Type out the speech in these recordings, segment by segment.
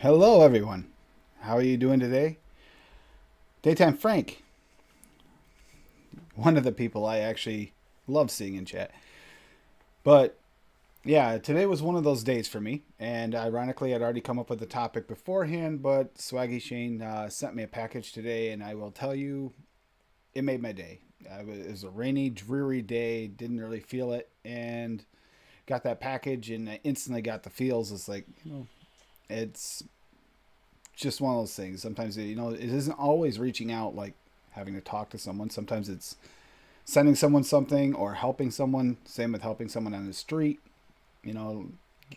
Hello, everyone. How are you doing today? Daytime Frank, one of the people I actually love seeing in chat. But yeah, today was one of those days for me. And ironically, I'd already come up with the topic beforehand, but Swaggy Shane sent me a package today, and I will tell you, it made my day. It was a rainy, dreary day, didn't really feel it, and got that package, and I instantly got the feels. It's like, it's just one of those things. Sometimes it isn't always reaching out like having to talk to someone. Sometimes it's sending someone something or helping someone. Same with helping someone on the street. You know,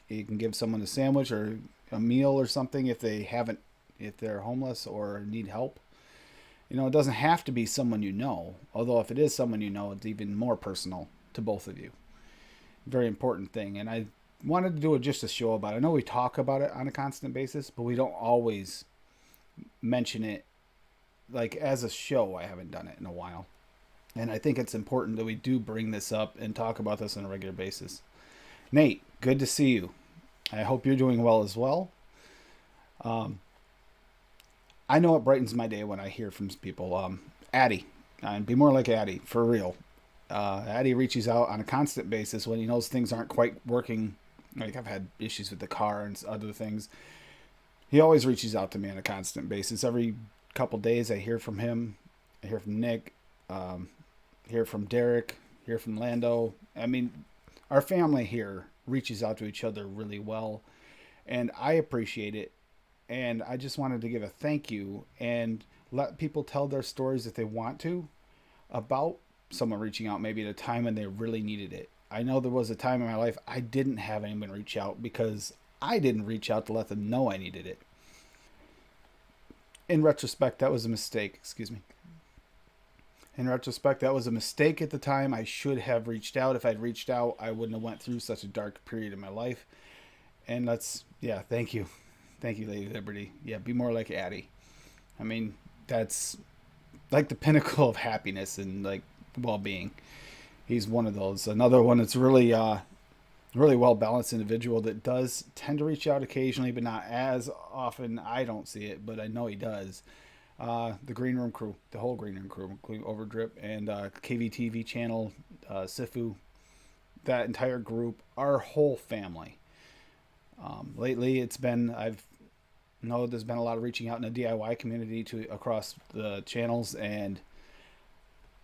you can give someone a sandwich or a meal or something if they're homeless or need help. It doesn't have to be someone you know. Although if it is someone you know, it's even more personal to both of you. Very important thing. And I wanted to do just a show about it. I know we talk about it on a constant basis, but we don't always mention it like as a show. I haven't done it in a while. And I think it's important that we do bring this up and talk about this on a regular basis. Nate, good to see you. I hope you're doing well as well. Um, I know it brightens my day when I hear from people. Addie, be more like Addie, for real. Addie reaches out on a constant basis when he knows things aren't quite working. Like I've had issues with the car and other things. He always reaches out to me on a constant basis. Every couple days, I hear from him. I hear from Nick. Um, hear from Derek. Hear from Lando. I mean, our family here reaches out to each other really well, and I appreciate it. And I just wanted to give a thank you and let people tell their stories if they want to about someone reaching out maybe at a time when they really needed it. I know there was a time in my life I didn't have anyone reach out because I didn't reach out to let them know I needed it. In retrospect, that was a mistake. Excuse me. In retrospect, that was a mistake at the time. I should have reached out. If I'd reached out, I wouldn't have went through such a dark period in my life. And yeah, thank you. Thank you, Lady Liberty. Yeah, be more like Addie. I mean, that's like the pinnacle of happiness and like well-being. He's one of those. Another one that's really well balanced individual that does tend to reach out occasionally, but not as often. I don't see it, but I know he does. The Green Room crew, the whole Green Room crew, including Overdrip and KVTV channel, Sifu, that entire group, our whole family. Lately, I've know there's been a lot of reaching out in the DIY community to across the channels, and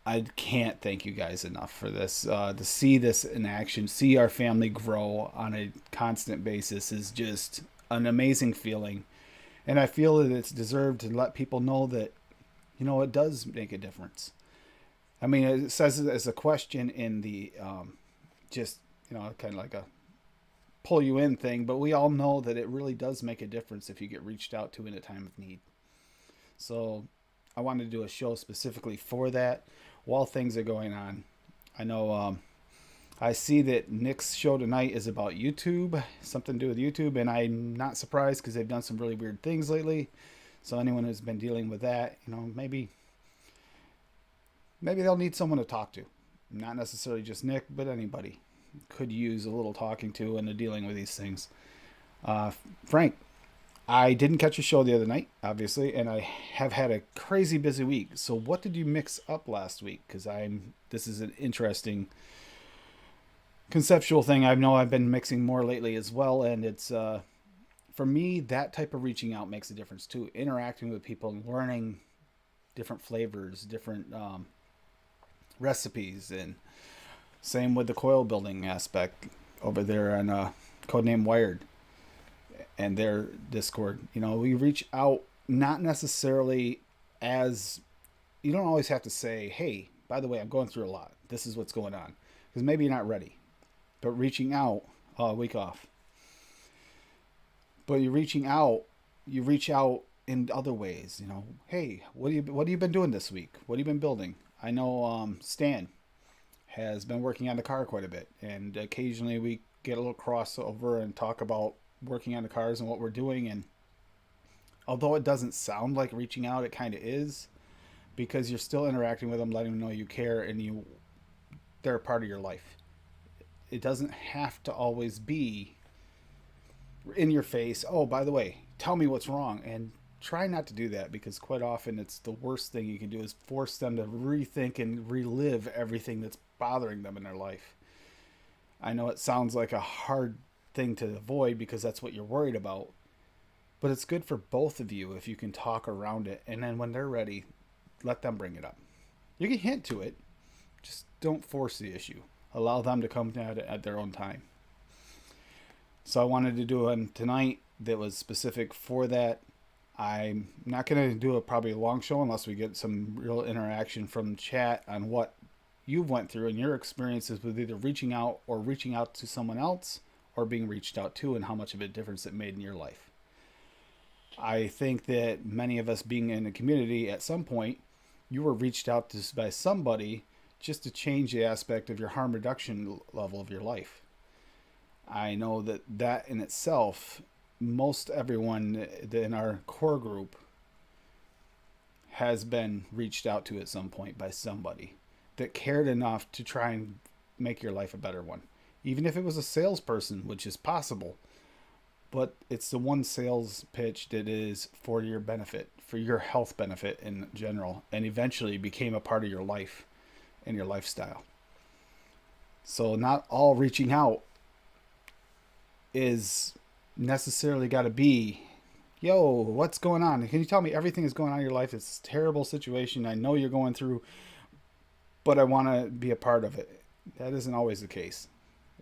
I can't thank you guys enough for this. To see this in action, see our family grow on a constant basis is just an amazing feeling. And I feel that it's deserved to let people know that, it does make a difference. I mean, it says it as a question in the just, kind of like a pull you in thing, but we all know that it really does make a difference if you get reached out to in a time of need. So I wanted to do a show specifically for that while things are going on. I know I see that Nick's show tonight is about YouTube, something to do with YouTube, and I'm not surprised because they've done some really weird things lately. So anyone who's been dealing with that, maybe they'll need someone to talk to. Not necessarily just Nick, but anybody could use a little talking to and dealing with these things. Uh, Frank, I didn't catch a show the other night, obviously, and I have had a crazy busy week. So what did you mix up last week? Because this is an interesting conceptual thing. I know I've been mixing more lately as well, and it's for me that type of reaching out makes a difference too. Interacting with people and learning different flavors, different recipes, and same with the coil building aspect over there on codename Wired and their Discord. We reach out not necessarily as you don't always have to say, "Hey, by the way, I'm going through a lot. This is what's going on," because maybe you're not ready. But reaching out, week off. But you reach out in other ways. Hey, what have you been doing this week? What have you been building? I know Stan has been working on the car quite a bit, and occasionally we get a little crossover and talk about working on the cars and what we're doing. And although it doesn't sound like reaching out, it kind of is because you're still interacting with them, letting them know you care and they're a part of your life. It doesn't have to always be in your face. Oh, by the way, tell me what's wrong. And try not to do that, because quite often it's the worst thing you can do is force them to rethink and relive everything that's bothering them in their life. I know it sounds like a hard thing to avoid because that's what you're worried about, but it's good for both of you if you can talk around it. And then when they're ready, let them bring it up. You can hint to it, just don't force the issue. Allow them to come at it at their own time. So I wanted to do one tonight that was specific for that. I'm not going to do probably a long show unless we get some real interaction from chat on what you've went through and your experiences with either reaching out or reaching out to someone else or being reached out to, and how much of a difference it made in your life. I think that many of us being in a community, at some point you were reached out to by somebody just to change the aspect of your harm reduction level of your life. I know that in itself, most everyone in our core group has been reached out to at some point by somebody that cared enough to try and make your life a better one. Even if it was a salesperson, which is possible, but it's the one sales pitch that is for your benefit, for your health benefit in general, and eventually became a part of your life and your lifestyle. So not all reaching out is necessarily got to be, yo, what's going on? Can you tell me everything is going on in your life? It's a terrible situation I know you're going through, but I want to be a part of it. That isn't always the case.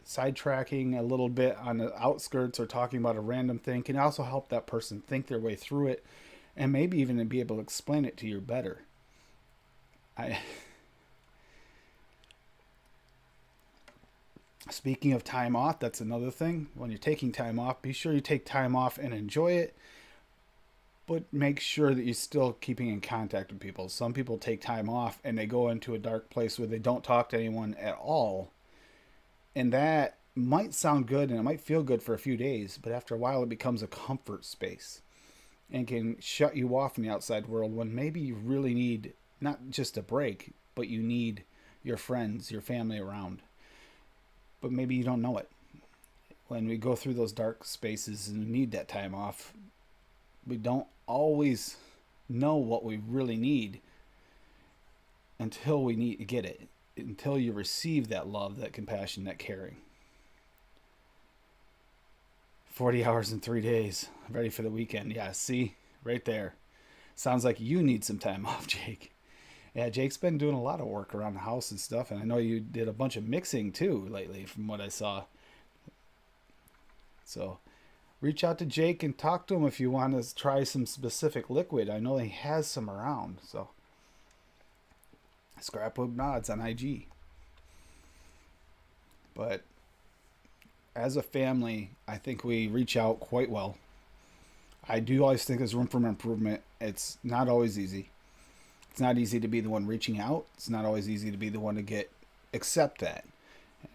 Sidetracking a little bit on the outskirts or talking about a random thing can also help that person think their way through it, and maybe even be able to explain it to you better. Speaking of time off, that's another thing. When you're taking time off, be sure you take time off and enjoy it, but make sure that you're still keeping in contact with people. Some people take time off and they go into a dark place where they don't talk to anyone at all. And that might sound good and it might feel good for a few days, but after a while it becomes a comfort space and can shut you off from the outside world when maybe you really need not just a break, but you need your friends, your family around. But maybe you don't know it. When we go through those dark spaces and need that time off, we don't always know what we really need until we need to get it, until you receive that love, that compassion, that caring. 40 hours in 3 days, ready for the weekend. Yeah, see, right there. Sounds like you need some time off, Jake. Yeah, Jake's been doing a lot of work around the house and stuff, and I know you did a bunch of mixing too lately from what I saw. So reach out to Jake and talk to him if you want to try some specific liquid. I know he has some around, so Scrapwood Nods on IG. But as a family, I think we reach out quite well. I do always think there's room for improvement. It's not always easy. It's not easy to be the one reaching out. It's not always easy to be the one to accept that.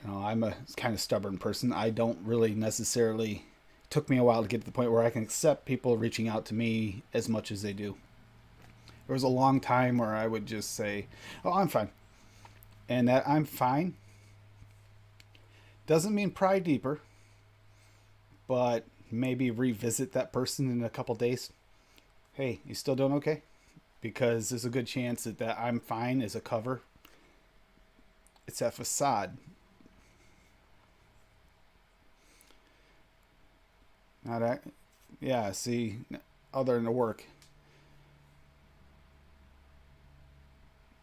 You know, I'm a kind of stubborn person. I don't really necessarily, it took me a while to get to the point where I can accept people reaching out to me as much as they do. There was a long time where I would just say, oh, I'm fine. And that I'm fine doesn't mean pry deeper, but maybe revisit that person in a couple days. Hey, you still doing okay? Because there's a good chance that I'm fine is a cover. It's a facade. Not that, yeah, see, other than the work.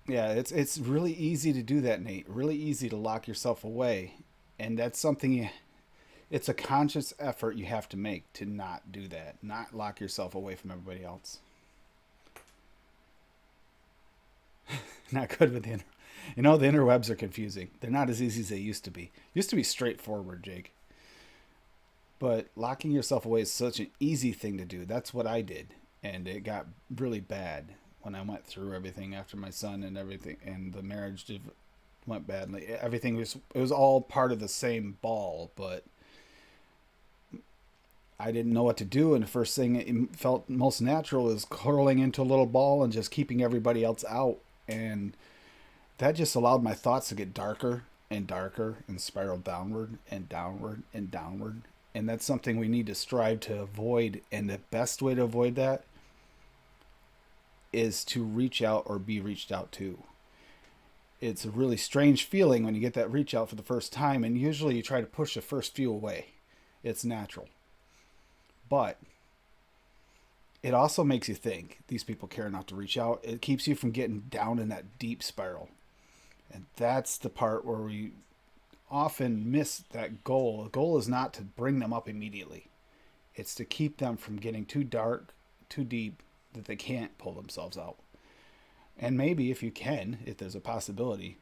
Yeah, it's really easy to do that, Nate. Really easy to lock yourself away. And that's something it's a conscious effort you have to make to not do that. Not lock yourself away from everybody else. Not good with the the interwebs are confusing. They're not as easy as they used to be. Used to be straightforward, Jake. But locking yourself away is such an easy thing to do. That's what I did, and it got really bad when I went through everything after my son and everything, and the marriage went badly. Everything was all part of the same ball, but I didn't know what to do, and the first thing it felt most natural is curling into a little ball and just keeping everybody else out. And that just allowed my thoughts to get darker and darker and spiral downward and downward and downward. And that's something we need to strive to avoid. And the best way to avoid that is to reach out or be reached out to. It's a really strange feeling when you get that reach out for the first time, and usually you try to push the first few away. It's natural. But it also makes you think these people care enough to reach out. It keeps you from getting down in that deep spiral. And that's the part where we often miss that goal. The goal is not to bring them up immediately. It's to keep them from getting too dark, too deep, that they can't pull themselves out. And maybe if you can, if there's a possibility,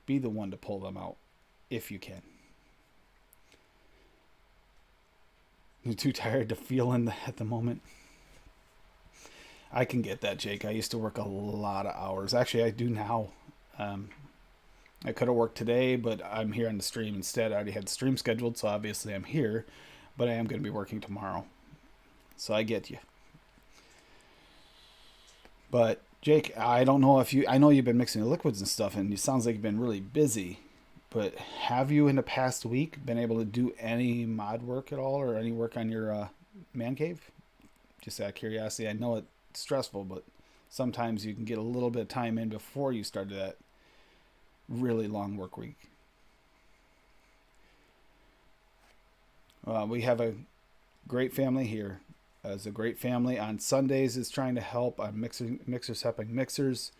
be the one to pull them out if you can. You're too tired to feel in at the moment. I can get that, Jake. I used to work a lot of hours. Actually, I do now. I could have worked today, but I'm here on the stream instead. I already had the stream scheduled, so obviously I'm here. But I am going to be working tomorrow. So I get you. But Jake, I don't know if I know you've been mixing the liquids and stuff, and it sounds like you've been really busy. But have you in the past week been able to do any mod work at all, or any work on your man cave? Just out of curiosity. I know it's stressful, but sometimes you can get a little bit of time in before you start that really long work week. We have a great family here. As a great family on Sundays is trying to help on mixers helping mixers,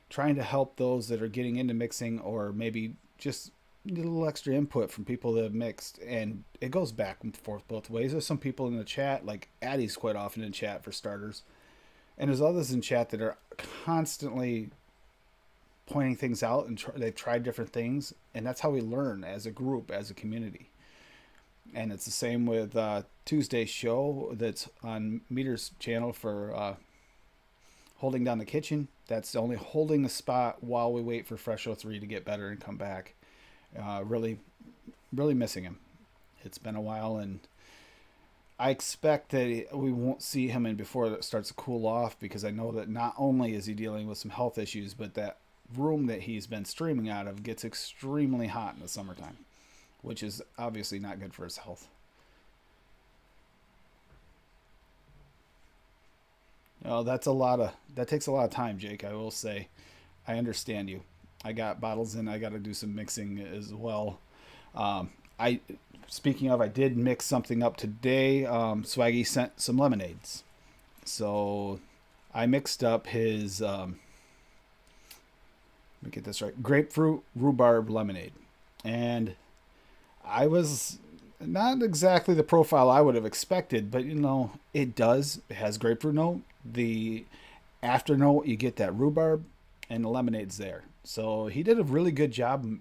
trying to help those that are getting into mixing, or maybe just need a little extra input from people that have mixed. And it goes back and forth both ways. There's some people in the chat, like Addie's quite often in chat for starters, and there's others in chat that are constantly pointing things out, and they've tried different things, and that's how we learn as a group, as a community. And it's the same with Tuesday's show that's on Meter's channel for holding down the kitchen. That's only holding the spot while we wait for Fresh 03 to get better and come back. Really, really missing him. It's been a while, and I expect that we won't see him in before it starts to cool off, because I know that not only is he dealing with some health issues, but that room that he's been streaming out of gets extremely hot in the summertime, which is obviously not good for his health. That takes a lot of time, Jake. I will say, I understand you. I got bottles in. I got to do some mixing as well. I speaking of, I did mix something up today. Swaggy sent some lemonades, so I mixed up his. Let me get this right. Grapefruit rhubarb lemonade, and I was not exactly the profile I would have expected, but it does. It has grapefruit note. The after note, you get that rhubarb, and the lemonade's there. So he did a really good job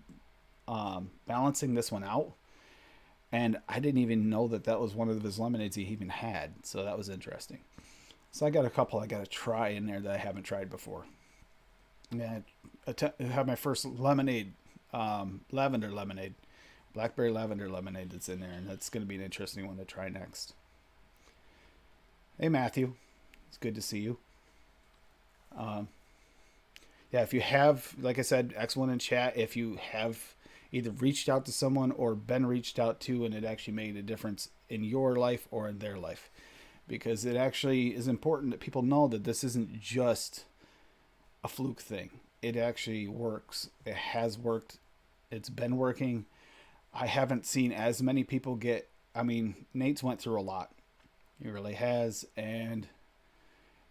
balancing this one out. And I didn't even know that was one of his lemonades he even had. So that was interesting. So I got a couple I got to try in there that I haven't tried before. I have my first lemonade, lavender lemonade. Blackberry lavender lemonade that's in there, and that's going to be an interesting one to try next. Hey, Matthew. It's good to see you. Yeah, if you have, like I said, X1 in chat, if you have either reached out to someone or been reached out to and it actually made a difference in your life or in their life. Because it actually is important that people know that this isn't just a fluke thing. It actually works. It has worked. It's been working. I haven't seen as many people get, Nate's went through a lot. He really has. And,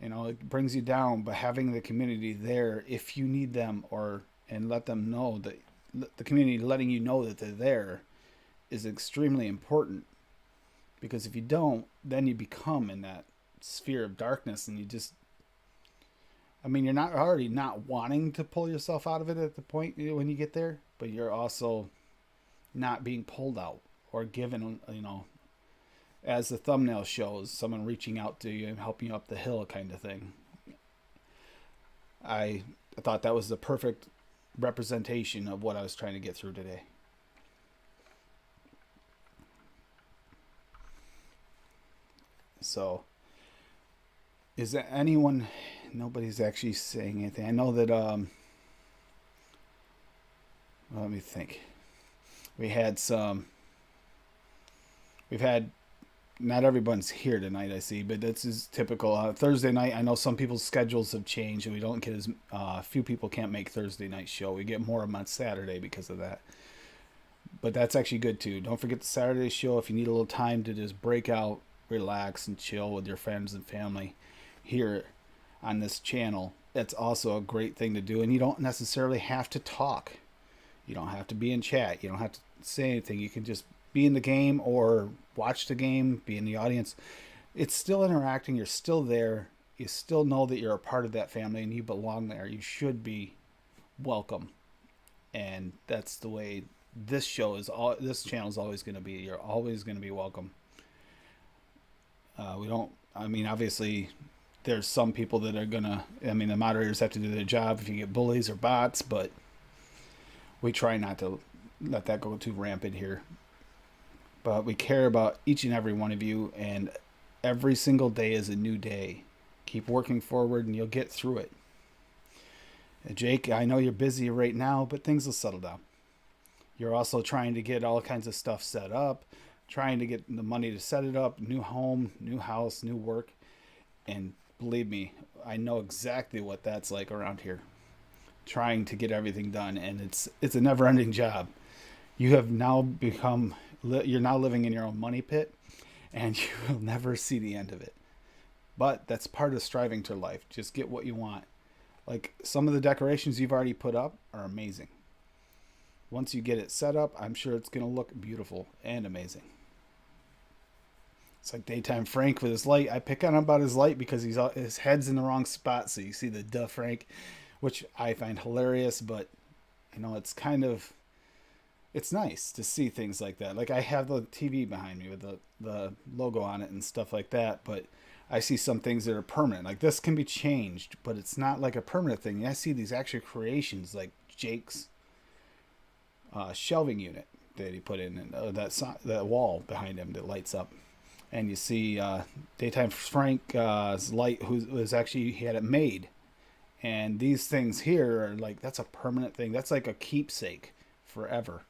it brings you down, but having the community there, if you need them, and let them know that the community letting you know that they're there is extremely important. Because if you don't, then you become in that sphere of darkness, and you just, you're not already not wanting to pull yourself out of it at the point when you get there, but you're also not being pulled out or given, as the thumbnail shows, someone reaching out to you and helping you up the hill kind of thing. I thought that was the perfect representation of what I was trying to get through today. So, is there anyone? Nobody's actually saying anything. I know that, let me think. We've had not everyone's here tonight, I see, but this is typical. Thursday night, I know some people's schedules have changed, and we don't get as few people can't make Thursday night show. We get more of them on Saturday because of that. But that's actually good too. Don't forget the Saturday show if you need a little time to just break out, relax, and chill with your friends and family here on this channel. That's also a great thing to do, and you don't necessarily have to talk. You don't have to be in chat. You don't have to say anything. You can just be in the game or watch the game, be in the audience. It's still interacting. You're still there. You still know that you're a part of that family and you belong there. You should be welcome. And that's the way this show is. This channel is always going to be. You're always going to be welcome. We don't. I mean, obviously, there's some people that are gonna. I mean, the moderators have to do their job if you get bullies or bots, but we try not to let that go too rampant here. But we care about each and every one of you, and every single day is a new day. Keep working forward, and you'll get through it. Jake, I know you're busy right now, but things will settle down. You're also trying to get all kinds of stuff set up, trying to get the money to set it up, new home, new house, new work. And believe me, I know exactly what that's like around here. Trying to get everything done, and it's a never-ending job. You have now become, you're now living in your own money pit, and you will never see the end of it. But that's part of striving to life. Just get what you want. Like, some of the decorations you've already put up are amazing. Once you get it set up, I'm sure it's going to look beautiful and amazing. It's like Daytime Frank with his light. I pick on him about his light because his head's in the wrong spot, so you see the duh Frank, which I find hilarious, but it's kind of, it's nice to see things like that. Like, I have the TV behind me with the logo on it and stuff like that, but I see some things that are permanent. Like, this can be changed, but it's not like a permanent thing. I see these actual creations, like Jake's shelving unit that he put in, and that wall behind him that lights up. And you see Daytime Frank's light, who was actually, he had it made. And these things here are like, that's a permanent thing. That's like a keepsake forever.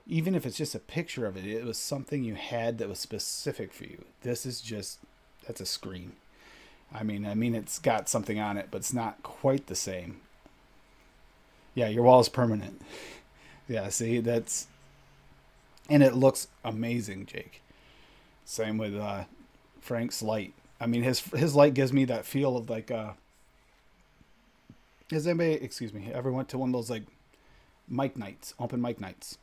Even if it's just a picture of it, it was something you had that was specific for you. This is just, that's a screen. I mean, it's got something on it, but it's not quite the same. Yeah, your wall is permanent. Yeah, see, that's, and it looks amazing, Jake. Same with Frank's light. I mean, his light gives me that feel of like, has anybody, ever went to one of those like mic nights, open mic nights?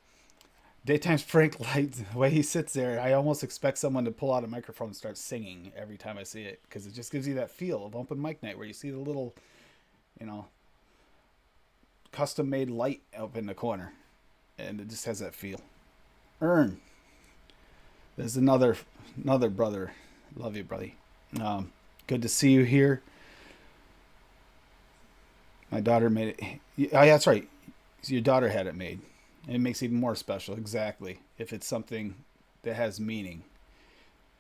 Daytime Frank light, the way he sits there, I almost expect someone to pull out a microphone and start singing every time I see it, because it just gives you that feel of open mic night where you see the little, custom made light up in the corner, and it just has that feel. Ern, there's another brother. Love you, buddy. Good to see you here. My daughter made it. Oh, yeah, that's right. Your daughter had it made. It makes it even more special. Exactly. If it's something that has meaning.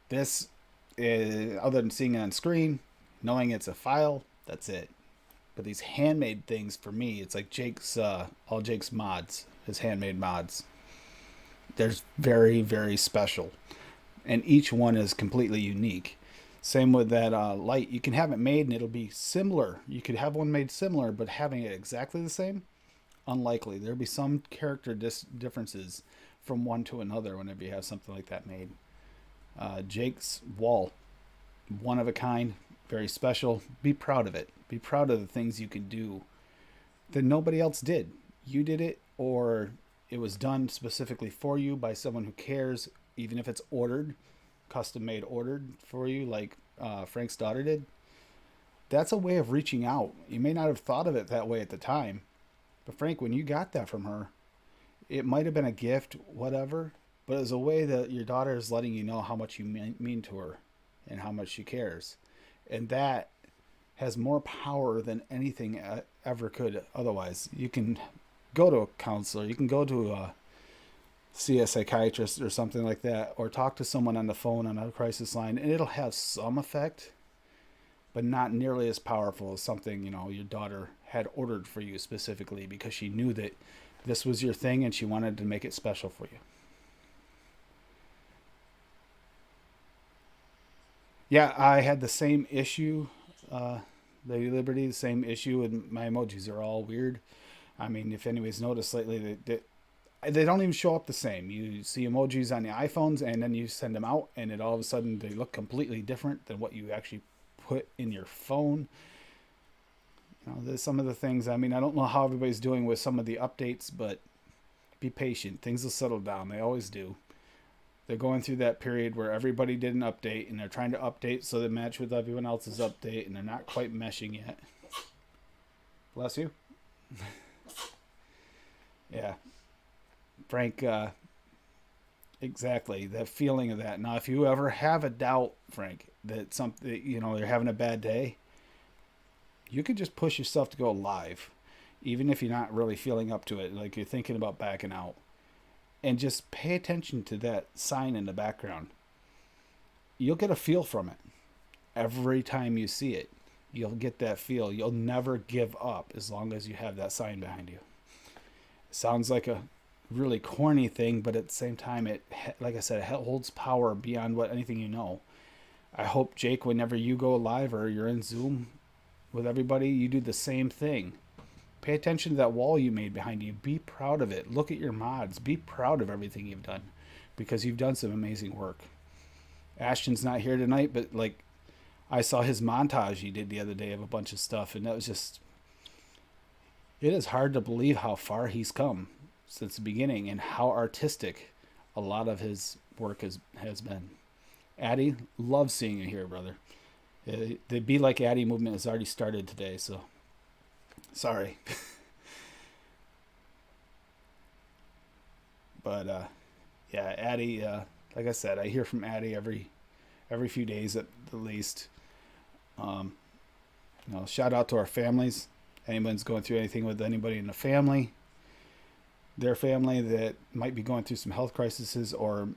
This is, other than seeing it on screen, knowing it's a file, that's it. But these handmade things, for me, it's like all Jake's mods, his handmade mods. They're very, very special. And each one is completely unique. Same with that light. You can have it made and it'll be similar. You could have one made similar, but having it exactly the same, unlikely. There'll be some character differences from one to another whenever you have something like that made. Jake's wall, one of a kind, very special. Be proud of it. Be proud of the things you can do that nobody else did. You did it, or it was done specifically for you by someone who cares, even if it's ordered, custom made, ordered for you, like Frank's daughter did. That's a way of reaching out. You may not have thought of it that way at the time, but Frank, when you got that from her, it might have been a gift, whatever, but it was a way that your daughter is letting you know how much you mean to her and how much she cares. And that has more power than anything ever could otherwise. You can go to a counselor, you can go to see a psychiatrist or something like that, or talk to someone on the phone on a crisis line, and it'll have some effect, but not nearly as powerful as something, your daughter had ordered for you specifically because she knew that this was your thing and she wanted to make it special for you. Yeah, I had the same issue, uh, Lady Liberty, the same issue, and my emojis are all weird. I mean, if anybody's noticed lately, they don't even show up the same. You see emojis on the iPhones, and then you send them out, and it all of a sudden they look completely different than what you actually put in your phone. There's some of the things. I mean, I don't know how everybody's doing with some of the updates, but be patient. Things will settle down. They always do. They're going through that period where everybody did an update, and they're trying to update so they match with everyone else's update, and they're not quite meshing yet. Bless you. Yeah, Frank. Exactly that feeling of that. Now, if you ever have a doubt, Frank, that something you're having a bad day, you could just push yourself to go live, even if you're not really feeling up to it, like you're thinking about backing out, and just pay attention to that sign in the background. You'll get a feel from it every time you see it. You'll get that feel. You'll never give up as long as you have that sign behind you. It sounds like a really corny thing, but at the same time, it, like I said, it holds power beyond what anything you know. I hope, Jake, whenever you go live or you're in Zoom with everybody, you do the same thing. Pay attention to that wall you made behind you. Be proud of it. Look at your mods. Be proud of everything you've done, because you've done some amazing work. Ashton's not here tonight, but like I saw his montage he did the other day of a bunch of stuff, and that was just, it is hard to believe how far he's come since the beginning and how artistic a lot of his work has been. Addie, love seeing you here, brother. The Be Like Addie movement has already started today, so sorry. But yeah, Addie, like I said, I hear from Addie every few days at the least. Shout out to our families. Anyone's going through anything with anybody in the family, their family that might be going through some health crises, or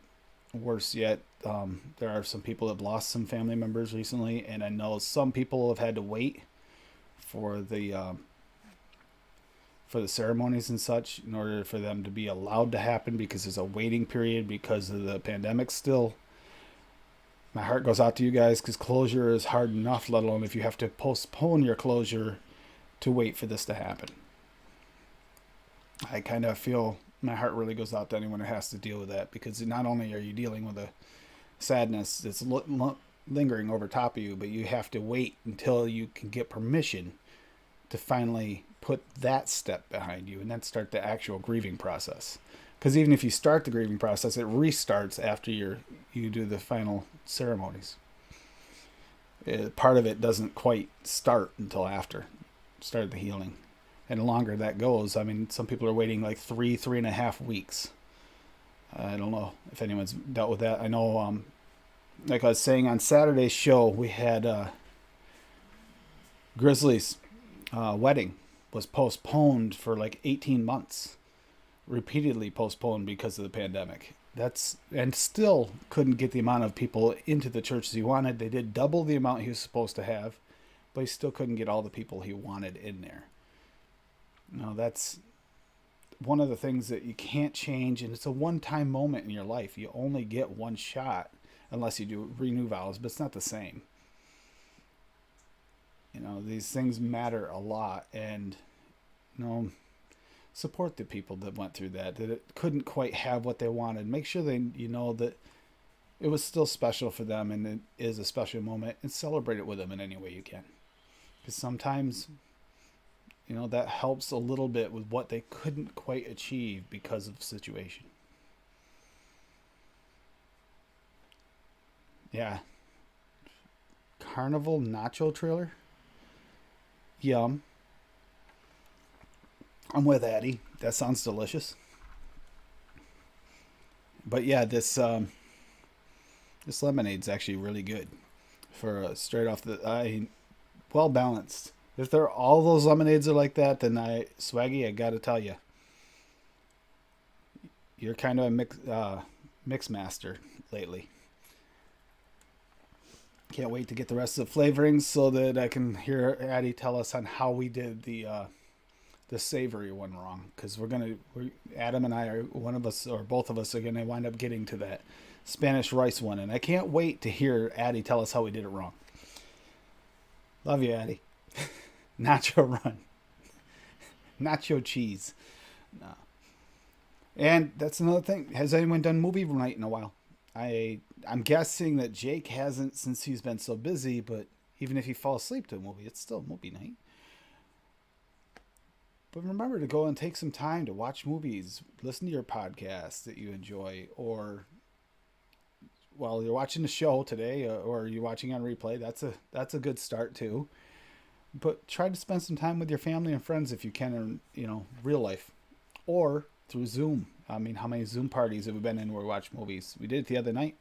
worse yet, there are some people that have lost some family members recently, and I know some people have had to wait for the ceremonies and such in order for them to be allowed to happen, because there's a waiting period because of the pandemic still. My heart goes out to you guys, because closure is hard enough, let alone if you have to postpone your closure to wait for this to happen. I kind of feel my heart really goes out to anyone who has to deal with that, because not only are you dealing with a sadness that's lingering over top of you, but you have to wait until you can get permission to finally put that step behind you and then start the actual grieving process. Because even if you start the grieving process, it restarts after you do the final ceremonies. Part of it doesn't quite start until after start the healing. And the longer that goes, I mean, some people are waiting like 3.5 weeks. I don't know if anyone's dealt with that. I know, like I was saying on Saturday's show, we had Grizzly's wedding was postponed for like 18 months, repeatedly postponed because of the pandemic. And still couldn't get the amount of people into the church as he wanted. They did double the amount he was supposed to have, but he still couldn't get all the people he wanted in there. That's one of the things that you can't change, and it's a one-time moment in your life. You only get one shot unless you do renew vows, but it's not the same. These things matter a lot, and support the people that went through that it couldn't quite have what they wanted. Make sure they that it was still special for them, and it is a special moment, and celebrate it with them in any way you can. Because sometimes that helps a little bit with what they couldn't quite achieve because of the situation. Yeah. Carnival nacho trailer? Yum. I'm with Addie. That sounds delicious. But yeah, this lemonade's actually really good for straight off well balanced. If all those lemonades are like that, then Swaggy, I gotta tell you, you're kind of a mix master lately. Can't wait to get the rest of the flavorings so that I can hear Addie tell us on how we did the the savory one wrong, because Adam and I are, one of us or both of us are gonna wind up getting to that Spanish rice one, and I can't wait to hear Addie tell us how we did it wrong. Love you, Addie. Nacho run, nacho cheese. No. And that's another thing. Has anyone done movie night in a while? I'm guessing that Jake hasn't since he's been so busy, but even if you fall asleep to a movie, it's still movie night. But remember to go and take some time to watch movies, listen to your podcasts that you enjoy, or while you're watching the show today, or you're watching on replay. That's a good start too. But try to spend some time with your family and friends if you can, in real life, or through Zoom. I mean, how many Zoom parties have we been in where we watch movies? We did it the other night.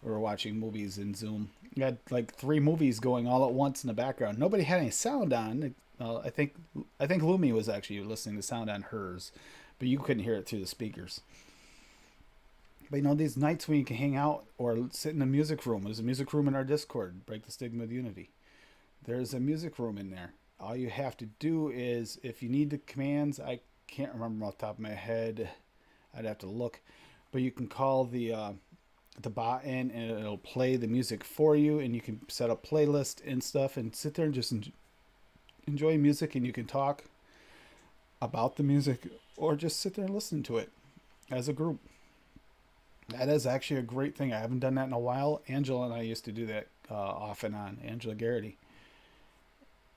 We were watching movies in Zoom. We had like 3 movies going all at once in the background. Nobody had any sound on. I think Lumi was actually listening to sound on hers, but you couldn't hear it through the speakers. But these nights when you can hang out or sit in a music room. There's a music room in our Discord, Break the Stigma of Unity. There's a music room in there. All you have to do is, if you need the commands, I can't remember off the top of my head. I'd have to look. But you can call the bot in, and it'll play the music for you, and you can set up playlist and stuff and sit there and just enjoy music, and you can talk about the music or just sit there and listen to it as a group. That is actually a great thing. I haven't done that in a while. Angela and I used to do that off and on. Angela Garrity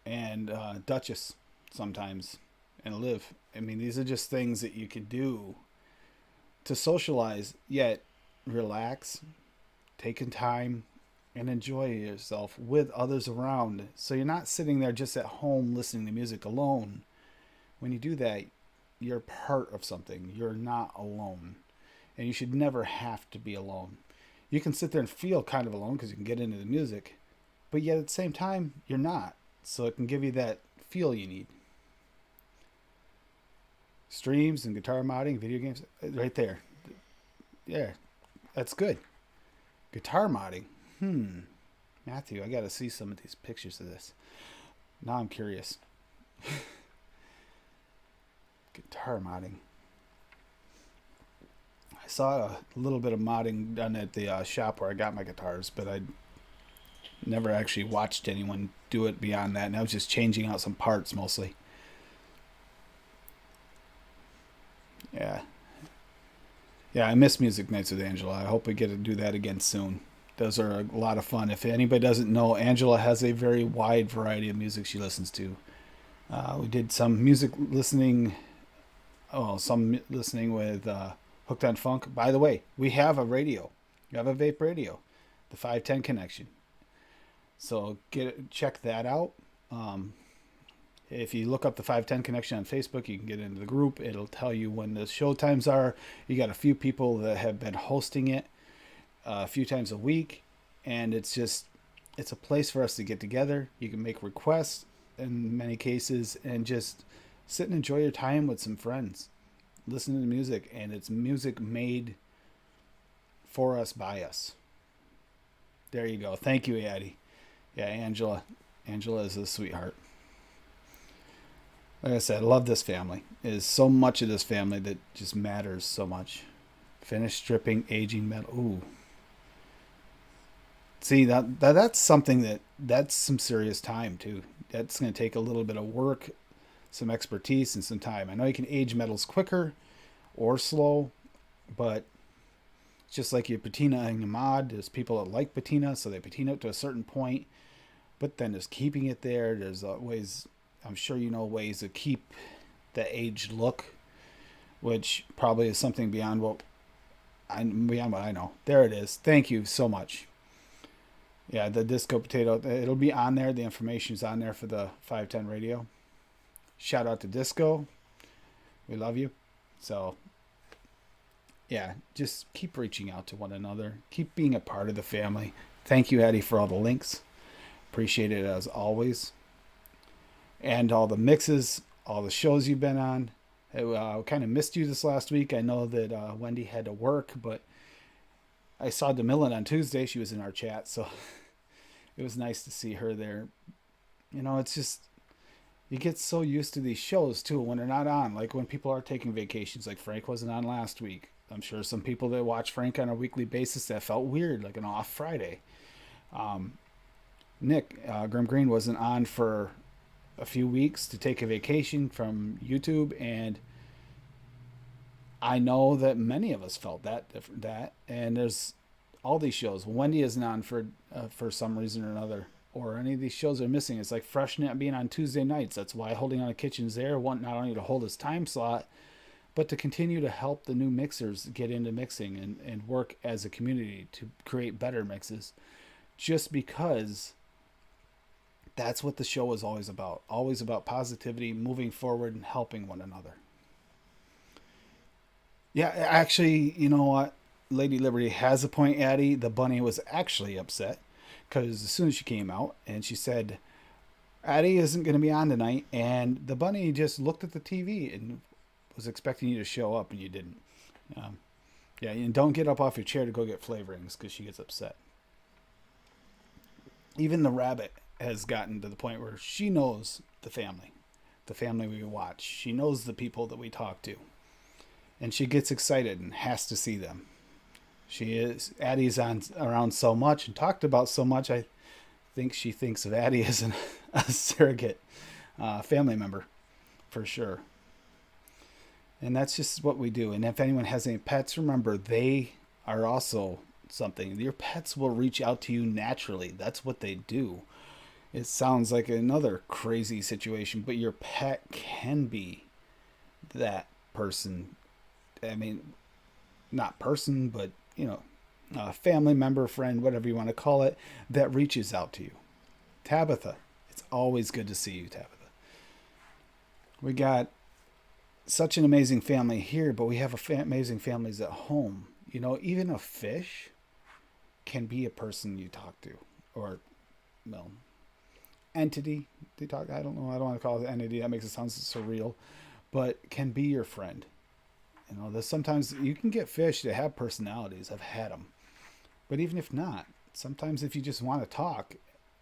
and Duchess sometimes, and Liv. I mean, these are just things that you can do to socialize, yet relax, taking time, and enjoy yourself with others around. So you're not sitting there just at home listening to music alone. When you do that, you're part of something. You're not alone. And you should never have to be alone. You can sit there and feel kind of alone because you can get into the music, but yet at the same time, you're not. So it can give you that feel you need. Streams and guitar modding, video games, right there. Yeah, that's good. Guitar modding. Matthew, I got to see some of these pictures of this. Now I'm curious. Guitar modding. I saw a little bit of modding done at the shop where I got my guitars, but I never actually watched anyone do it beyond that, and I was just changing out some parts mostly. Yeah, I miss music nights with Angela. I hope we get to do that again soon. Those are a lot of fun. If anybody doesn't know, Angela has a very wide variety of music she listens to. We did some music listening, some listening with Hooked on Funk. By the way, we have a radio. You have a vape radio, the 510 connection. So check that out. If you look up the 510 connection on Facebook, you can get into the group. It'll tell you when the show times are. You got a few people that have been hosting it a few times a week, and it's a place for us to get together. You can make requests in many cases and just sit and enjoy your time with some friends. Listen to the music, and it's music made for us by us. There you go. Thank you, Addie. Yeah, Angela is a sweetheart. Like I said, I love this family. There's so much of this family that just matters so much. Finished stripping, aging metal. Ooh. See, that's something that's some serious time too. That's going to take a little bit of work, some expertise, and some time. I know you can age metals quicker or slow, but just like you patinaing a mod, there's people that like patina, so they patina it to a certain point, but then there's keeping it there. There's ways, I'm sure you know, ways to keep the aged look, which probably is something beyond what I know. There it is. Thank you so much. Yeah, the Disco Potato, it'll be on there. The information is on there for the 510 radio. Shout out to Disco. We love you. So, yeah, just keep reaching out to one another. Keep being a part of the family. Thank you, Eddie, for all the links. Appreciate it as always. And all the mixes, all the shows you've been on. I kind of missed you this last week. I know that Wendy had to work, but I saw DeMillan on Tuesday. She was in our chat, so it was nice to see her there. You know, it's just, You get so used to these shows too when they're not on. Like when people are taking vacations, like Frank wasn't on last week. I'm sure some people that watch Frank on a weekly basis that felt weird, like an off Friday. Nick Grim Green wasn't on for a few weeks to take a vacation from YouTube, and I know that many of us felt that. And there's all these shows. Wendy isn't on for some reason or another, or any of these shows are missing. It's like FreshNet being on Tuesday nights. That's why Holding on a Kitchen's there. Want not only to hold his time slot, but to continue to help the new mixers get into mixing and work as a community to create better mixes. Just because that's what the show is always about positivity, moving forward, and helping one another. Yeah, actually, you know what? Lady Liberty has a point, Addie. The bunny was actually upset because as soon as she came out and she said, Addie isn't going to be on tonight, and the bunny just looked at the TV and was expecting you to show up, and you didn't. Um, yeah, and don't get up off your chair to go get flavorings because she gets upset. Even the rabbit has gotten to the point where she knows the family we watch. She knows the people that we talk to, and she gets excited and has to see them. She is Addie's on around so much and talked about so much. I think she thinks of Addie as a surrogate family member for sure. And that's just what we do. And if anyone has any pets, remember they are also something. Your pets will reach out to you naturally. That's what they do. It sounds like another crazy situation, but your pet can be that person. I mean, not person, but a family member, friend, whatever you want to call it, that reaches out to you. Tabitha, it's always good to see you, Tabitha. We got such an amazing family here, but we have amazing families at home. Even a fish can be a person you talk to, or well, entity to talk. I don't know. I don't want to call it entity. That makes it sound surreal, but can be your friend. There's sometimes you can get fish that have personalities. I've had them, but even if not, sometimes if you just want to talk,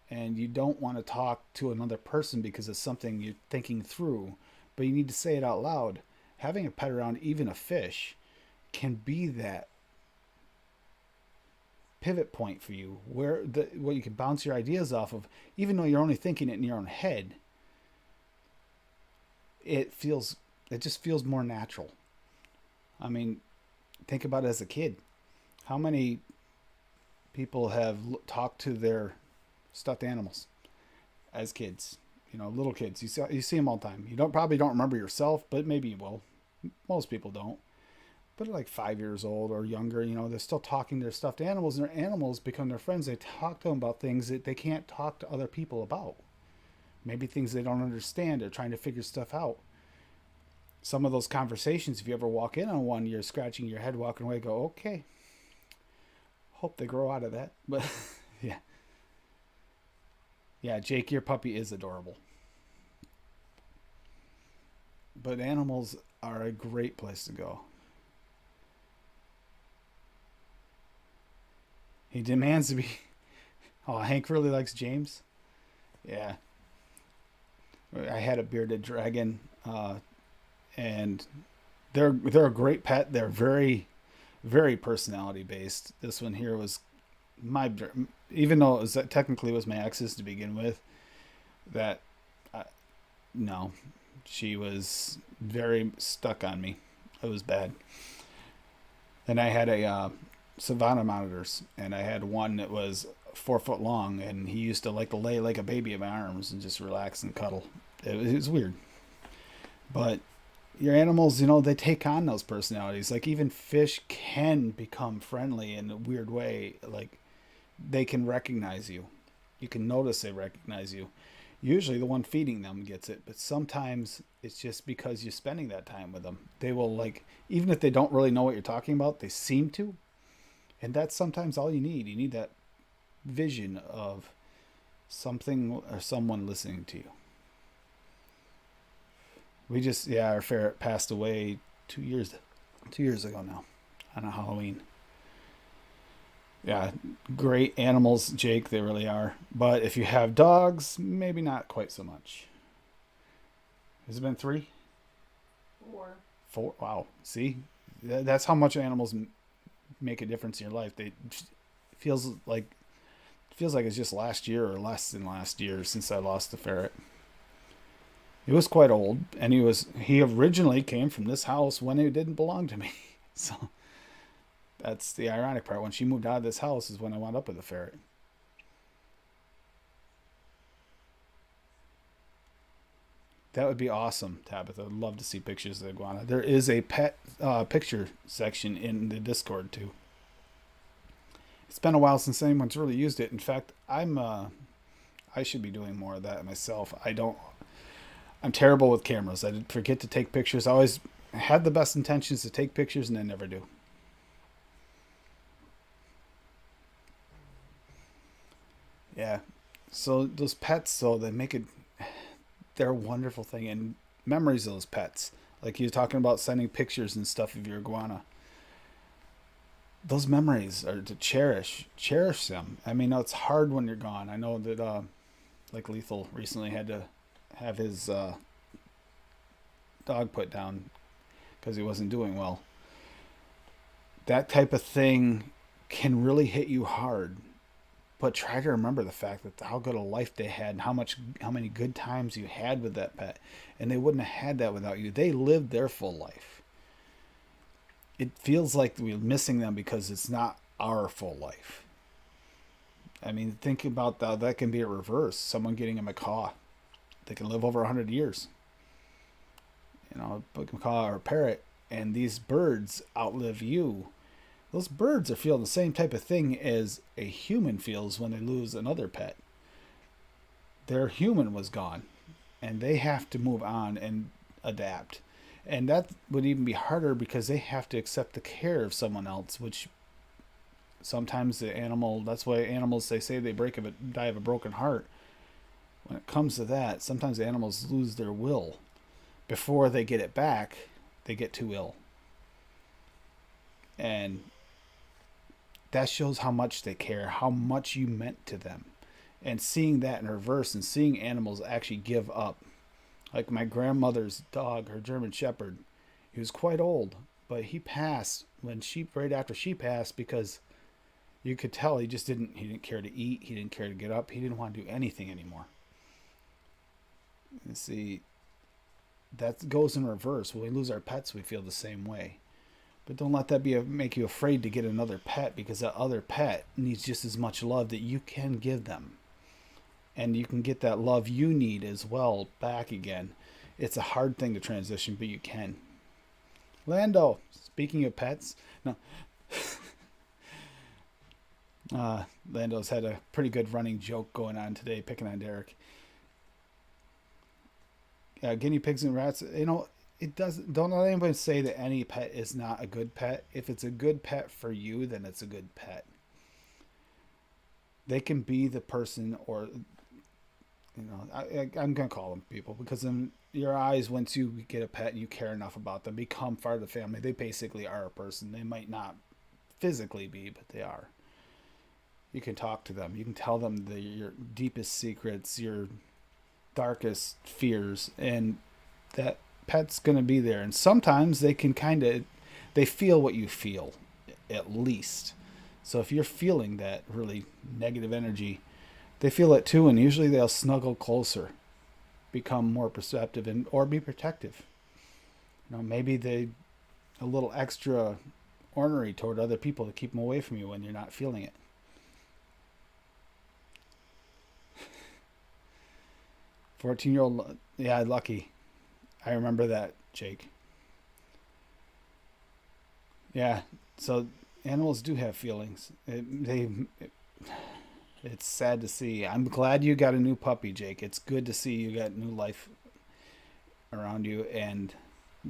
and you don't want to talk to another person because it's something you're thinking through, but you need to say it out loud. Having a pet around, even a fish, can be that pivot point for you where you can bounce your ideas off of, even though you're only thinking it in your own head. It just feels more natural. I mean, think about it as a kid. How many people have talked to their stuffed animals as kids? Little kids. You see them all the time. You probably don't remember yourself, but maybe you will. Most people don't. But at like 5 years old or younger, they're still talking to their stuffed animals, and their animals become their friends. They talk to them about things that they can't talk to other people about. Maybe things they don't understand. They're trying to figure stuff out. Some of those conversations, if you ever walk in on one, you're scratching your head, walking away, go, okay. Hope they grow out of that. But yeah. Yeah, Jake, your puppy is adorable. But animals are a great place to go. He demands to be. Oh, Hank really likes James? Yeah. I had a bearded dragon, and they're a great pet. They're very, very personality based. This one here was my, even though technically was my ex's to begin with, that no, she was very stuck on me. It was bad. And I had a Savannah monitors, and I had one that was 4 foot long, and he used to like to lay like a baby in my arms and just relax and cuddle. It was weird, but your animals, they take on those personalities. Like even fish can become friendly in a weird way. Like they can recognize you. You can notice they recognize you. Usually the one feeding them gets it, but sometimes it's just because you're spending that time with them. They will, like, even if they don't really know what you're talking about, they seem to. And that's sometimes all you need. You need that vision of something or someone listening to you. Our ferret passed away 2 years ago now on a Halloween. Yeah, great animals, Jake, they really are. But if you have dogs, maybe not quite so much. Has it been 3? Or 4? Wow. See, that's how much animals make a difference in your life. They feels like feels like it's just last year or less than last year since I lost the ferret. He was quite old, and he originally came from this house when it didn't belong to me. So that's the ironic part. When she moved out of this house is when I wound up with a ferret. That would be awesome, Tabitha. I'd love to see pictures of the iguana. There is a pet picture section in the Discord too. It's been a while since anyone's really used it. In fact, I should be doing more of that myself. I don't. I'm terrible with cameras. I forget to take pictures. I always have the best intentions to take pictures and I never do. Yeah. So those pets, though, they make it. They're a wonderful thing, and memories of those pets. Like you're talking about sending pictures and stuff of your iguana. Those memories are to cherish. Cherish them. I mean, it's hard when you're gone. I know that, like Lethal recently had to have his dog put down because he wasn't doing well. That type of thing can really hit you hard. But try to remember the fact that how good a life they had and how many good times you had with that pet, and they wouldn't have had that without you. They lived their full life. It feels like we're missing them because it's not our full life. I mean, think about that. That can be a reverse. Someone getting a macaw, they can live over 100 years. A macaw or a parrot, and these birds outlive you. Those birds are feeling the same type of thing as a human feels when they lose another pet. Their human was gone, and they have to move on and adapt. And that would even be harder because they have to accept the care of someone else, which sometimes the animal, that's why animals, they say they die of a broken heart. When it comes to that, sometimes the animals lose their will. Before they get it back, they get too ill. And that shows how much they care, how much you meant to them. And seeing that in reverse and seeing animals actually give up. Like my grandmother's dog, her German Shepherd, he was quite old, but he passed right after she passed because you could tell he didn't care to eat, he didn't care to get up, he didn't want to do anything anymore. And see, that goes in reverse. When we lose our pets, we feel the same way. But don't let that make you afraid to get another pet because that other pet needs just as much love that you can give them. And you can get that love you need as well back again. It's a hard thing to transition, but you can. Lando, speaking of pets, no. Lando's had a pretty good running joke going on today, picking on Derek. Guinea pigs and rats, it doesn't. Don't let anybody say that any pet is not a good pet. If it's a good pet for you, then it's a good pet. They can be the person, or I'm gonna call them people because in your eyes, once you get a pet and you care enough about them, become part of the family. They basically are a person. They might not physically be, but they are. You can talk to them. You can tell them your deepest secrets, your darkest fears, and that pet's going to be there. And sometimes they feel what you feel, at least. So if you're feeling that really negative energy, they feel it too, and usually they'll snuggle closer, become more perceptive, or be protective. Maybe they a little extra ornery toward other people to keep them away from you when you're not feeling it. 14-year-old, yeah, lucky. I remember that, Jake. Yeah, so animals do have feelings. It's sad to see. I'm glad you got a new puppy, Jake. It's good to see you got new life around you, and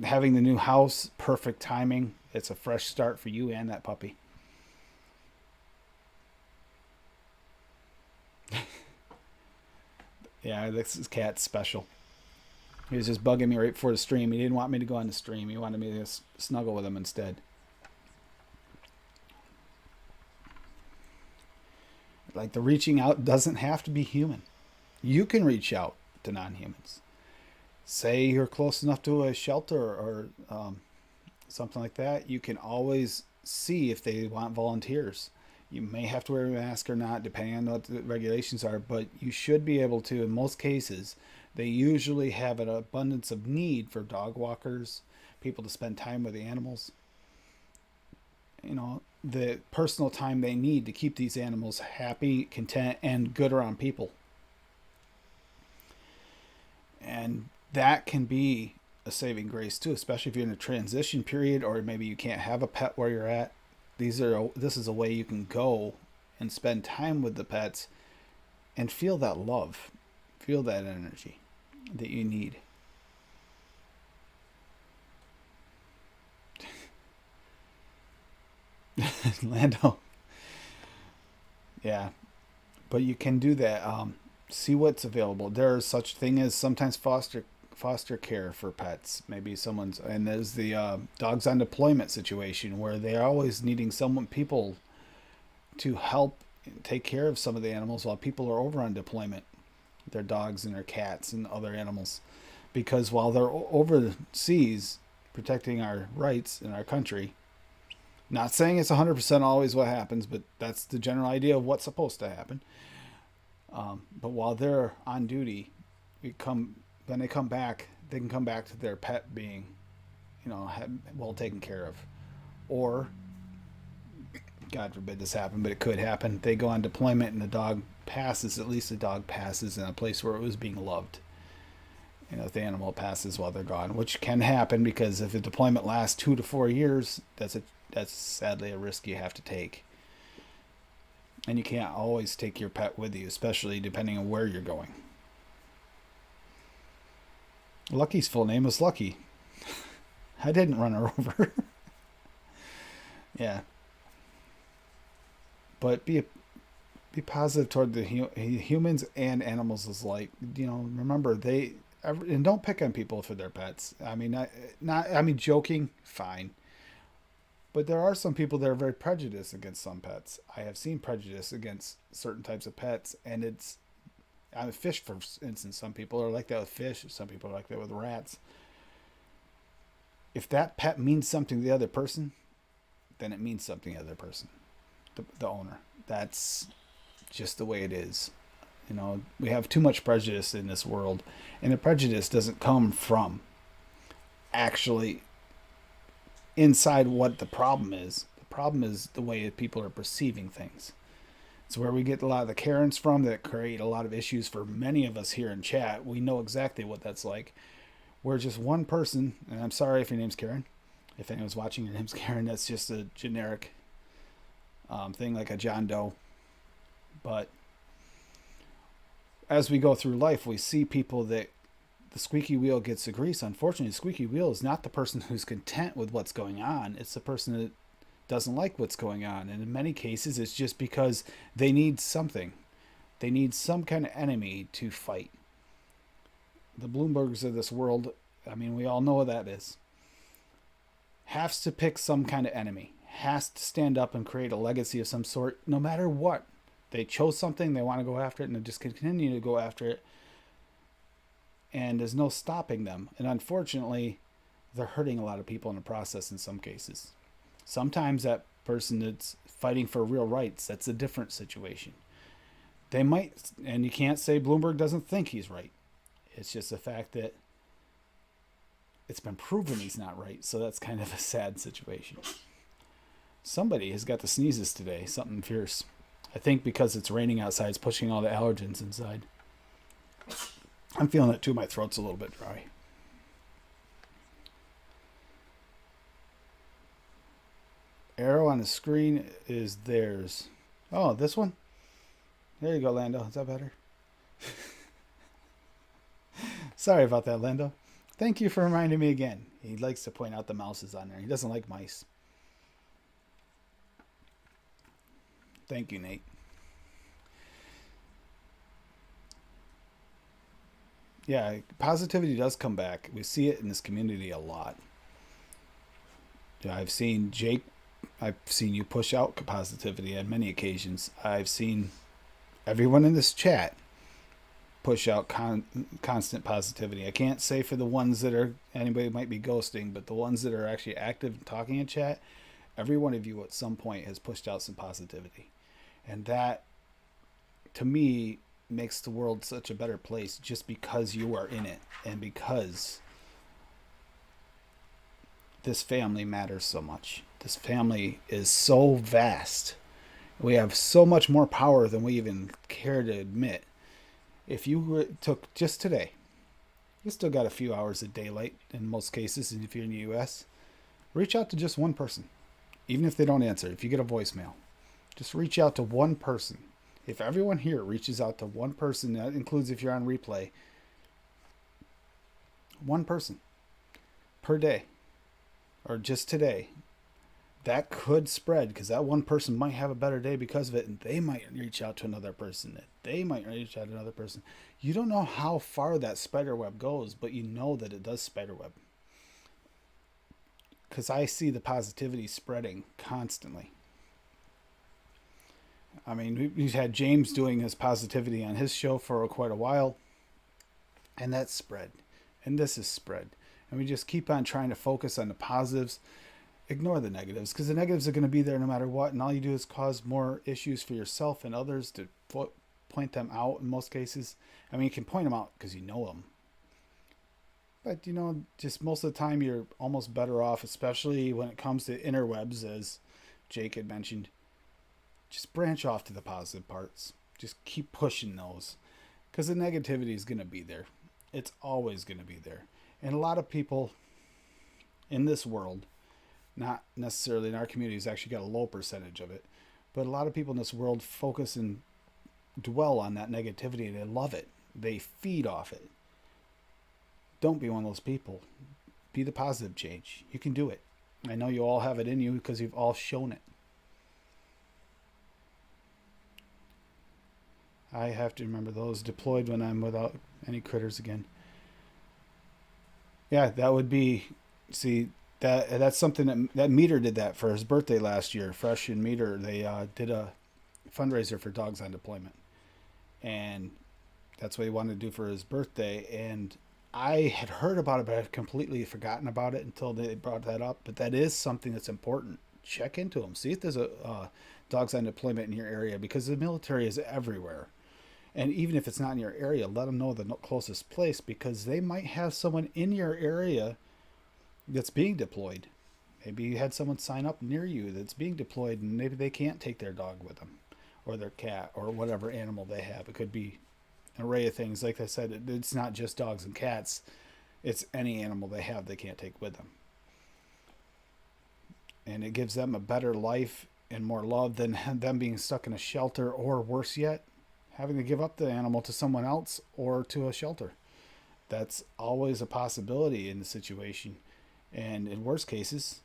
having the new house, perfect timing. It's a fresh start for you and that puppy. Yeah, this cat's special. He was just bugging me right before the stream. He didn't want me to go on the stream. He wanted me to snuggle with him instead. Like, the reaching out doesn't have to be human. You can reach out to non-humans. Say you're close enough to a shelter or something like that, you can always see if they want volunteers. You may have to wear a mask or not, depending on what the regulations are, but you should be able to, in most cases. They usually have an abundance of need for dog walkers, people to spend time with the animals. The personal time they need to keep these animals happy, content, and good around people. And that can be a saving grace too, especially if you're in a transition period or maybe you can't have a pet where you're at. This is a way you can go and spend time with the pets and feel that love, feel that energy that you need. Lando, yeah, but you can do that. See what's available. There's such thing as sometimes foster care for pets. Maybe someone's and there's the dogs on deployment situation where they're always needing people to help take care of some of the animals while people are over on deployment. Their dogs and their cats and other animals, because while they're overseas protecting our rights in our country. Not saying it's 100% always what happens, but that's the general idea of what's supposed to happen. But while they're on duty, when they come back, they can come back to their pet being, well taken care of. Or, God forbid this happen, but it could happen. They go on deployment and the dog passes. At least the dog passes in a place where it was being loved. If the animal passes while they're gone, which can happen because if the deployment lasts 2 to 4 years, that's sadly a risk you have to take. And you can't always take your pet with you, especially depending on where you're going. Lucky's full name was Lucky. I didn't run her over. Yeah. But be positive toward the humans and animals is like, remember and don't pick on people for their pets. I mean, joking, fine. But there are some people that are very prejudiced against some pets. I have seen prejudice against certain types of pets, and fish, for instance. Some people are like that with fish. Some people are like that with rats. If that pet means something to the other person, then it means something to the other person, the owner. That's just the way it is. We have too much prejudice in this world, and the prejudice doesn't come from actually inside what the problem is. The problem is the way people are perceiving things. It's where we get a lot of the Karens from that create a lot of issues for many of us here in chat. We know exactly what that's like. We're just one person, and I'm sorry if your name's Karen. If anyone's watching, your name's Karen. That's just a generic thing like a John Doe. But as we go through life, we see people that the squeaky wheel gets the grease. Unfortunately, the squeaky wheel is not the person who's content with what's going on. It's the person that doesn't like what's going on. And in many cases, it's just because they need something. They need some kind of enemy to fight. The Bloombergs of this world, we all know what that is. Has to pick some kind of enemy. Has to stand up and create a legacy of some sort, no matter what. They chose something, they want to go after it, and they just continue to go after it. And there's no stopping them. And unfortunately, they're hurting a lot of people in the process in some cases. Sometimes that person that's fighting for real rights, that's a different situation. They might, and you can't say Bloomberg doesn't think he's right. It's just the fact that it's been proven he's not right. So that's kind of a sad situation. Somebody has got the sneezes today, something fierce. I think because it's raining outside, it's pushing all the allergens inside. I'm feeling it too. My throat's a little bit dry. Arrow on the screen is theirs. Oh, this one? There you go, Lando. Is that better? Sorry about that, Lando. Thank you for reminding me again. He likes to point out the mouse is on there. He doesn't like mice. Thank you, Nate. Yeah, positivity does come back. We see it in this community a lot. I've seen Jake, I've seen you push out positivity on many occasions. I've seen everyone in this chat push out constant positivity. I can't say for the ones that are, anybody might be ghosting, but the ones that are actually active talking in chat, every one of you at some point has pushed out some positivity. And that, to me, makes the world such a better place just because you are in it and because this family matters so much. This family is so vast. We have so much more power than we even care to admit. If you took just today, you still got a few hours of daylight in most cases, and if you're in the US, reach out to just one person. Even if they don't answer, if you get a voicemail, just reach out to one person. If everyone here reaches out to one person, that includes if you're on replay, one person per day, or just today, that could spread because that one person might have a better day because of it, and they might reach out to another person. They might reach out to another person. You don't know how far that spider web goes, but you know that it does spider web. Because I see the positivity spreading constantly. I mean, we've had James doing his positivity on his show for quite a while, and that's spread. And this is spread. And we just keep on trying to focus on the positives, ignore the negatives, because the negatives are going to be there no matter what, and all you do is cause more issues for yourself and others to point them out in most cases. I mean, you can point them out because you know them. But, you know, just most of the time you're almost better off, especially when it comes to interwebs, as Jake had mentioned. Just branch off to the positive parts. Just keep pushing those. Because the negativity is going to be there. It's always going to be there. And a lot of people in this world, not necessarily in our community, has actually got a low percentage of it. But a lot of people in this world focus and dwell on that negativity. They love it. They feed off it. Don't be one of those people. Be the positive change. You can do it. I know you all have it in you because you've all shown it. I have to remember those deployed when I'm without any critters again. Yeah, that would be, see, that's something that Meter did that for his birthday last year. Fresh and Meter, they did a fundraiser for dogs on deployment. And that's what he wanted to do for his birthday. And I had heard about it, but I'd completely forgotten about it until they brought that up. But that is something that's important. Check into them. See if there's a dogs on deployment in your area, because the military is everywhere. And even if it's not in your area, let them know the closest place, because they might have someone in your area that's being deployed. Maybe you had someone sign up near you that's being deployed, and maybe they can't take their dog with them, or their cat, or whatever animal they have. It could be an array of things. Like I said, it's not just dogs and cats. It's any animal they have they can't take with them. And it gives them a better life and more love than them being stuck in a shelter, or worse yet, having to give up the animal to someone else or to a shelter. That's always a possibility in the situation. And in worst cases,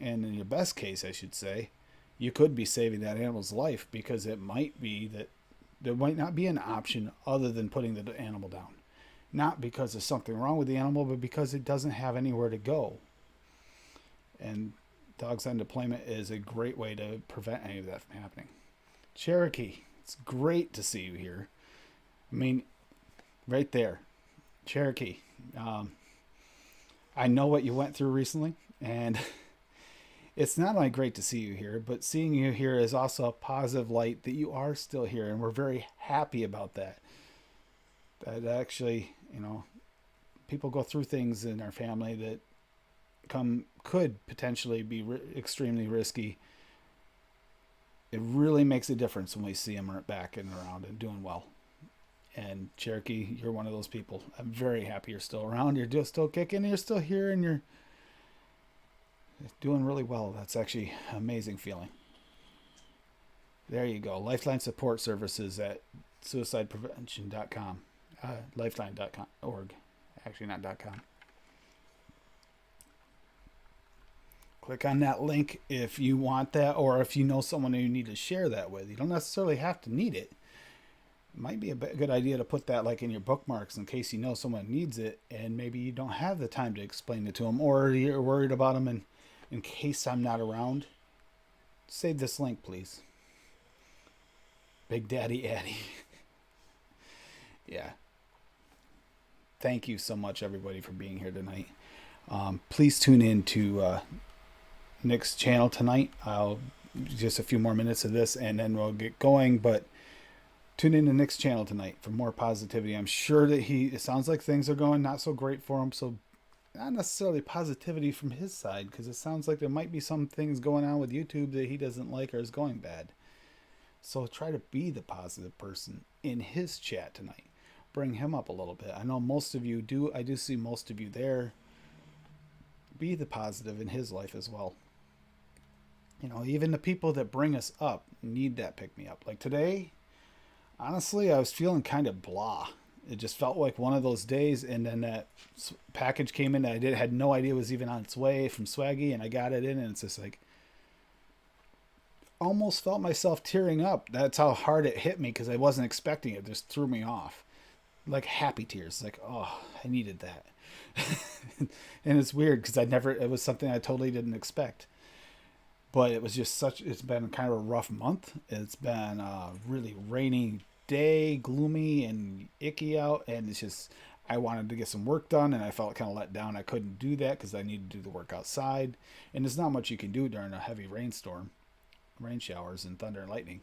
and in your best case, I should say, you could be saving that animal's life, because it might be that there might not be an option other than putting the animal down. Not because there's something wrong with the animal, but because it doesn't have anywhere to go. And dogs on deployment is a great way to prevent any of that from happening. Cherokee, it's great to see you here. I mean, right there. Cherokee. I know what you went through recently, and it's not only great to see you here, but seeing you here is also a positive light that you are still here, and we're very happy about that. That actually, you know, people go through things in our family that could potentially be extremely risky. It really makes a difference when we see them back and around and doing well. And Cherokee, you're one of those people. I'm very happy you're still around. You're just still kicking. You're still here, and you're doing really well. That's actually an amazing feeling. There you go. Lifeline Support Services at suicideprevention.com. Lifeline.org. Actually, not .com. Click on that link if you want that, or if you know someone who you need to share that with. You don't necessarily have to need it. It might be a good idea to put that like in your bookmarks in case you know someone needs it, and maybe you don't have the time to explain it to them, or you're worried about them, and in case I'm not around, save this link, please. Big Daddy Addy. Yeah. Thank you so much, everybody, for being here tonight. Please tune in to Nick's channel tonight. I'll just a few more minutes of this and then we'll get going. But tune in to Nick's channel tonight for more positivity. I'm sure that it sounds like things are going not so great for him. So not necessarily positivity from his side, because it sounds like there might be some things going on with YouTube that he doesn't like or is going bad. So try to be the positive person in his chat tonight. Bring him up a little bit. I know most of you do. I do see most of you there. Be the positive in his life as well. You know, even the people that bring us up need that pick me up. Like today, honestly, I was feeling kind of blah. It just felt like one of those days, and then that package came in that had no idea was even on its way from Swaggy, and I got it in, and it's just like almost felt myself tearing up. That's how hard it hit me because I wasn't expecting it. It just threw me off, like happy tears. Like, oh, I needed that. And it's weird because it was something I totally didn't expect. But it was just it's been kind of a rough month. It's been a really rainy day, gloomy and icky out. And it's just, I wanted to get some work done and I felt kind of let down. I couldn't do that because I needed to do the work outside. And there's not much you can do during a heavy rainstorm, rain showers and thunder and lightning.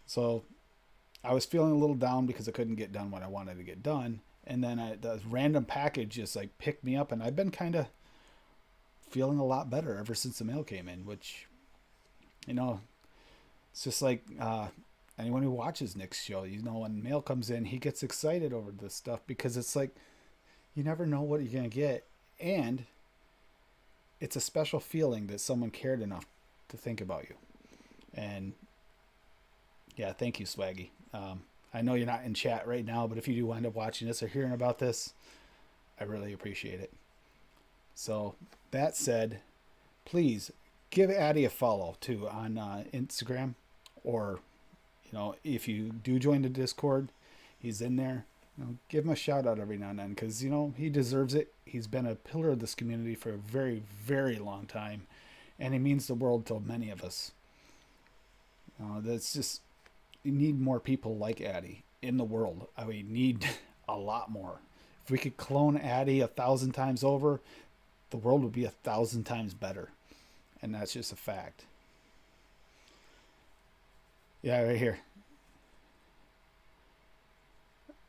So I was feeling a little down because I couldn't get done what I wanted to get done. And then the random package just like picked me up, and I've been kind of feeling a lot better ever since the mail came in, which, you know, it's just like anyone who watches Nick's show, you know, when mail comes in, he gets excited over this stuff because it's like you never know what you're going to get. And it's a special feeling that someone cared enough to think about you. And yeah, thank you, Swaggy. I know you're not in chat right now, but if you do wind up watching this or hearing about this, I really appreciate it. So that said, please give Addy a follow too on Instagram, or you know, if you do join the Discord, he's in there. You know, give him a shout out every now and then because you know he deserves it. He's been a pillar of this community for a very, very long time, and he means the world to many of us. That's just, you need more people like Addy in the world. I mean, need a lot more. If we could clone Addy 1,000 times over, the world would be 1,000 times better. And that's just a fact. Yeah, right here.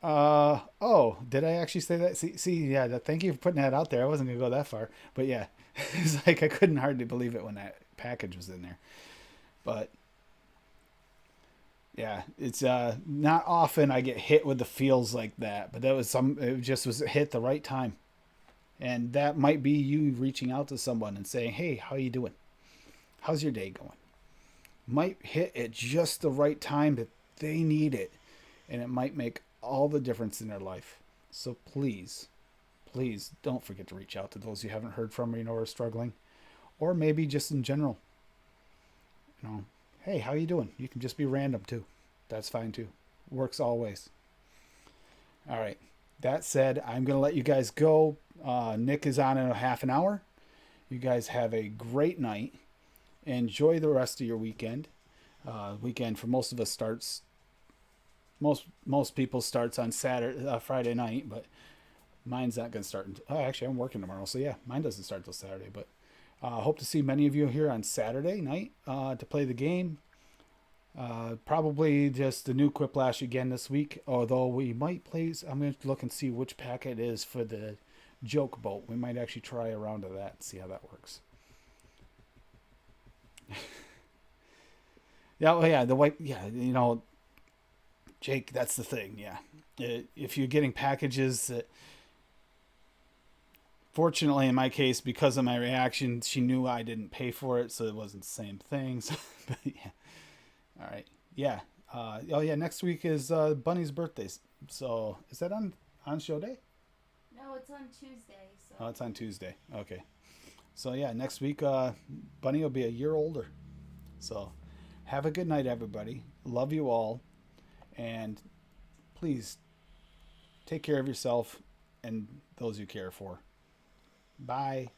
Oh, did I actually say that? Yeah, thank you for putting that out there. I wasn't going to go that far. But yeah, it's like I couldn't hardly believe it when that package was in there. But yeah, it's not often I get hit with the feels like that, but it just was hit the right time. And that might be you reaching out to someone and saying, "Hey, how you doing? How's your day going?" Might hit at just the right time that they need it, and it might make all the difference in their life. So please, please don't forget to reach out to those you haven't heard from or you know are struggling, or maybe just in general. You know, hey, how you doing? You can just be random too. That's fine too. Works always. All right. That said, I'm going to let you guys go. Nick is on in a half an hour. You guys have a great night. Enjoy the rest of your weekend. Weekend for most of us starts. Most people starts on Friday night, but mine's not going to start until. Oh, actually, I'm working tomorrow, so yeah, mine doesn't start till Saturday. But hope to see many of you here on Saturday night to play the game. Probably just the new Quiplash again this week, although we might play. I'm going to look and see which pack it is for the joke boat. We might actually try a round of that and see how that works. Yeah, well, yeah, the white, yeah, you know, Jake, that's the thing, yeah. If you're getting packages that, fortunately in my case, because of my reaction, she knew I didn't pay for it, so it wasn't the same thing. So, but yeah. All right. Yeah. Oh yeah. Next week is Bunny's birthday. So is that on show day? No, it's on Tuesday. So. Oh, it's on Tuesday. Okay. So yeah, next week Bunny will be a year older. So have a good night, everybody. Love you all, and please take care of yourself and those you care for. Bye.